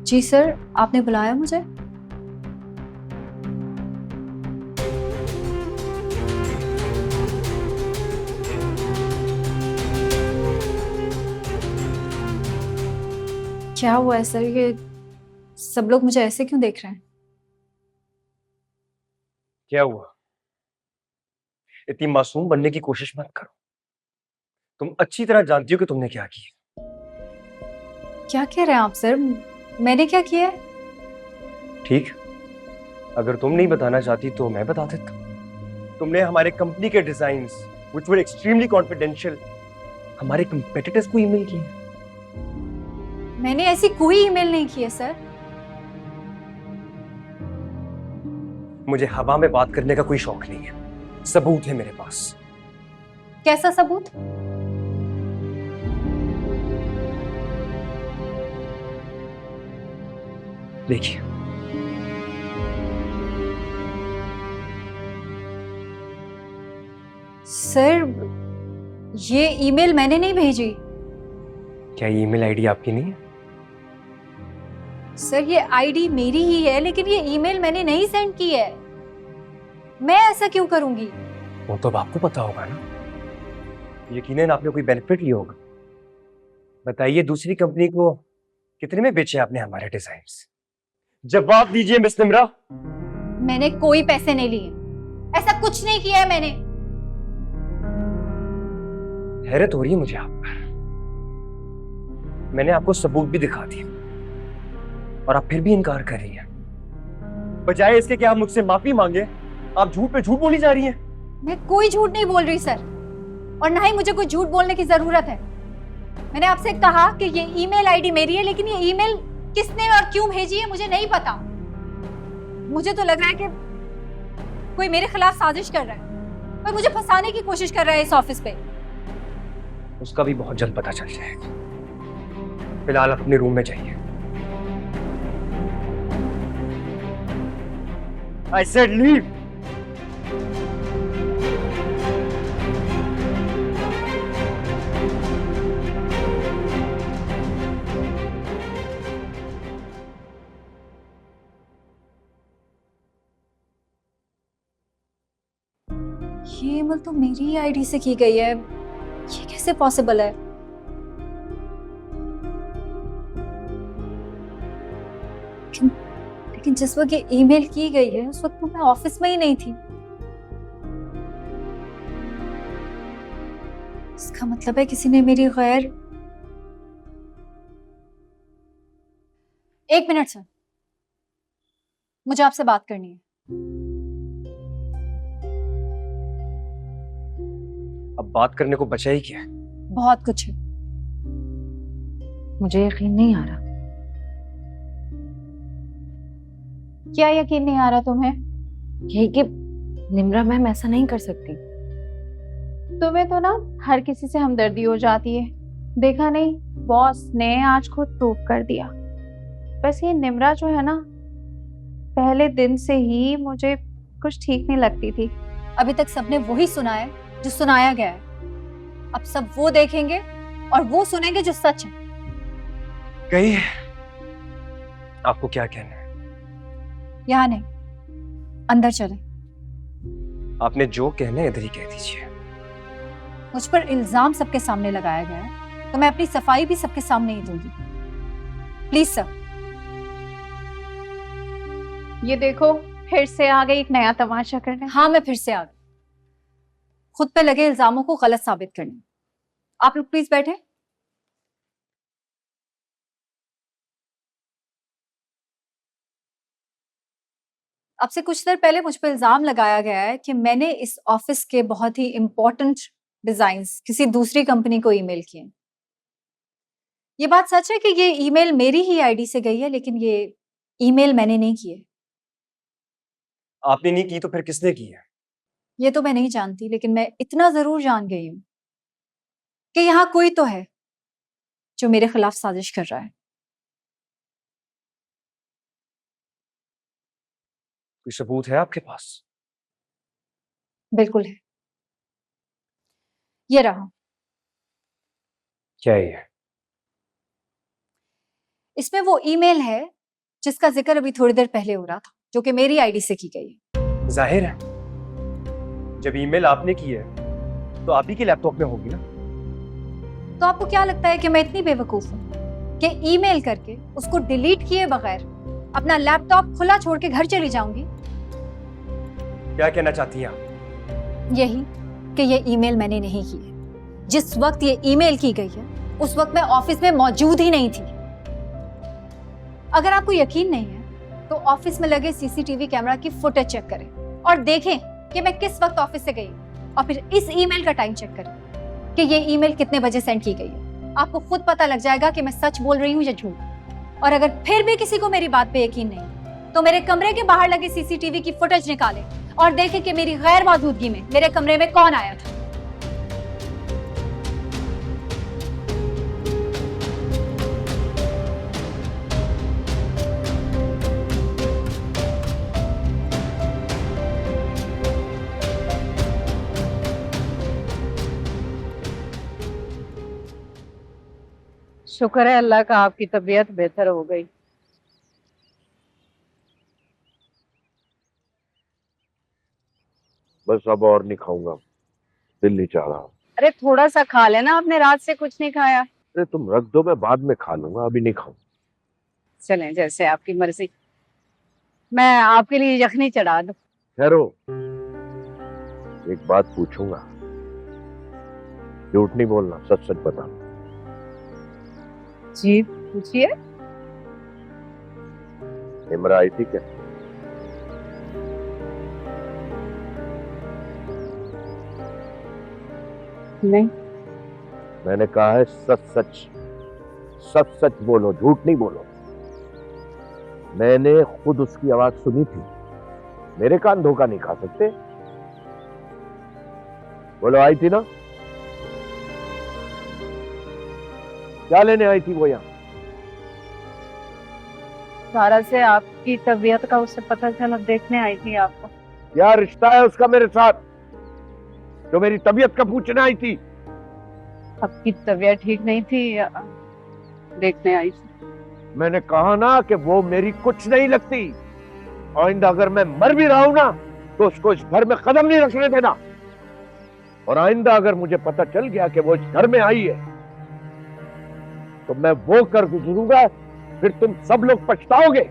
जी sir, आपने बुलाया मुझे? क्या हुआ है सर? ये सब लोग मुझे ऐसे क्यों देख रहे हैं? क्या हुआ? इतनी मासूम बनने की कोशिश मत करो। तुम अच्छी तरह जानती हो कि तुमने क्या किया। क्या कह रहे हैं आप सर? मैंने क्या किया है? ठीक, अगर तुम नहीं बताना चाहती तो मैं बता देता। तुमने हमारे कंपनी के designs which were extremely confidential हमारे कंपेटिटर्स को ईमेल किए। मैंने ऐसी कोई ईमेल नहीं की है सर। मुझे हवा में बात करने का कोई शौक नहीं है, सबूत है मेरे पास। कैसा सबूत? देखिए, सर, ये ईमेल मैंने नहीं भेजी। क्या ये ईमेल आईडी आपकी नहीं है? सर, ये आईडी मेरी ही है, लेकिन ये ईमेल मैंने नहीं सेंड की है। मैं ऐसा क्यों करूंगी? वो तो अब आपको पता होगा ना। यकीनन आपने कोई बेनिफिट लिया होगा। बताइए, दूसरी कंपनी को कितने में बेचे आपने हमारे डिजाइन्स? जवाब दीजिए मिस निम्रा। मैंने कोई पैसे नहीं लिए। ऐसा कुछ नहीं किया है मैंने। हैरत हो रही है मुझे आप पर। मैंने आपको सबूत भी दिखा दिए और आप फिर भी इनकार कर रही हैं। बजाय इसके कि आप मुझसे माफी मांगे, आप झूठ पे झूठ बोली जा रही हैं। मैं कोई झूठ नहीं बोल रही सर, और ना ही मुझे कोई झूठ बोलने की जरूरत है। मैंने आपसे कहा कि ये ईमेल आईडी मेरी है, लेकिन ये ईमेल किसने और क्यों भेजी है मुझे नहीं पता। मुझे तो लग रहा है कि कोई मेरे खिलाफ साजिश कर रहा है, कोई मुझे फंसाने की कोशिश कर रहा है इस ऑफिस पे। उसका भी बहुत जल्द पता चल जाएगा। फिलहाल आप अपने रूम में जाइए। I said leave. ये ईमेल तो मेरी ही आईडी से की गई है। ये कैसे पॉसिबल है? लेकिन लेकिन जिस वक्त ये ईमेल की गई है उस वक्त तो मैं ऑफिस में ही नहीं थी। इसका मतलब है किसी ने मेरी गैर। एक मिनट सर, मुझे आपसे बात करनी है। अब बात करने को बचा ही क्या है? बहुत कुछ है। मुझे यकीन नहीं आ रहा। क्या यकीन नहीं आ रहा तुम्हें? यही कि निम्रा मैम ऐसा नहीं कर सकती। तुम्हें तो ना हर किसी से हमदर्दी हो जाती है। देखा नहीं, बॉस ने आज खुद प्रूव कर दिया। बस ये निम्रा जो है ना, पहले दिन से ही मुझे कुछ ठीक नहीं लगती थी। अभी तक सबने वही सुना है जो सुनाया गया है। अब सब वो देखेंगे और वो सुनेंगे जो सच है। कहिए, आपको क्या कहना है? यहाँ नहीं, अंदर चले। आपने जो कहना है इधर ही कह दीजिए। मुझ पर इल्जाम सबके सामने लगाया गया है, तो मैं अपनी सफाई भी सबके सामने ही दूंगी। Please sir. ये देखो, फिर से आ गई एक नया तमाशा करने। हाँ, मैं फिर से आ गई, खुद पे लगे इल्जामों को गलत साबित करने। आप लोग प्लीज बैठे। अब से कुछ देर पहले मुझ पर इल्जाम लगाया गया है कि मैंने इस ऑफिस के बहुत ही इंपॉर्टेंट डिजाइन्स किसी दूसरी कंपनी को ईमेल किए। ये बात सच है कि ये ईमेल मेरी ही आईडी से गई है, लेकिन ये ईमेल मैंने नहीं की है। आपने नहीं की तो फिर किसने की है? ये तो मैं नहीं जानती, लेकिन मैं इतना जरूर जान गई हूं कि यहाँ कोई तो है जो मेरे खिलाफ साजिश कर रहा है। कोई सबूत है आपके पास? बिल्कुल है, ये रहा। क्या है ये? इसमें वो ईमेल है जिसका जिक्र अभी थोड़ी देर पहले हो रहा था, जो कि मेरी आईडी से की गई है। जाहिर है जब ईमेल आपने की है तो आप ही के लैपटॉप में होगी ना। तो आपको क्या लगता है कि मैं इतनी बेवकूफ हूँ कि ईमेल करके उसको डिलीट किए बगैर अपना लैपटॉप खुला छोड़ के घर चली जाऊंगी? क्या कहना चाहती हैं आप? यही कि ये ईमेल मैंने नहीं की है। जिस वक्त ये ईमेल की गई है उस वक्त मैं ऑफिस में मौजूद ही नहीं थी। अगर आपको यकीन नहीं है तो ऑफिस में लगे सीसीटीवी कैमरा की फुटेज चेक करें और देखें कि मैं किस वक्त ऑफिस से गई, और फिर इस ईमेल का टाइम चेक करें कि ये ईमेल कितने बजे सेंड की गई है। आपको खुद पता लग जाएगा कि मैं सच बोल रही हूँ या झूठ। और अगर फिर भी किसी को मेरी बात पे यकीन नहीं तो मेरे कमरे के बाहर लगे सीसीटीवी की फुटेज निकालें और देखें कि मेरी गैर मौजूदगी में मेरे कमरे में कौन आया था। शुक्र है अल्लाह का आपकी तबीयत बेहतर हो गई। बस अब और नहीं खाऊंगा, दिल नहीं चाह रहा। अरे थोड़ा सा खा लेना, आपने रात से कुछ नहीं खाया। अरे तुम रख दो, मैं बाद में खा लूंगा, अभी नहीं खाऊं। चलें जैसे आपकी मर्जी, मैं आपके लिए यखनी चढ़ा दूं। ठहरो, एक बात पूछूंगा, झूठ नहीं बोलना, सच सच बता। जी पूछिए। निम्रा आई थी क्या? नहीं। मैंने कहा है सच सच बोलो, झूठ नहीं बोलो। मैंने खुद उसकी आवाज सुनी थी, मेरे कान धोखा नहीं खा सकते। बोलो, आई थी ना? क्या लेने आई थी वो यहाँ? सारा से आपकी तबीयत का उससे पता चला, देखने आई थी आपको। क्या रिश्ता है उसका मेरे साथ जो मेरी तबीयत का पूछने आई थी? आपकी तबीयत ठीक नहीं थी, देखने आई थी। मैंने कहा ना कि वो मेरी कुछ नहीं लगती। आइंदा अगर मैं मर भी रहा हूं ना तो उसको इस घर में कदम नहीं रखने देना। और आइंदा अगर मुझे पता चल गया कि वो इस घर में आई है तो मैं वो कर गुजरूंगा, फिर तुम सब लोग पछताओगे।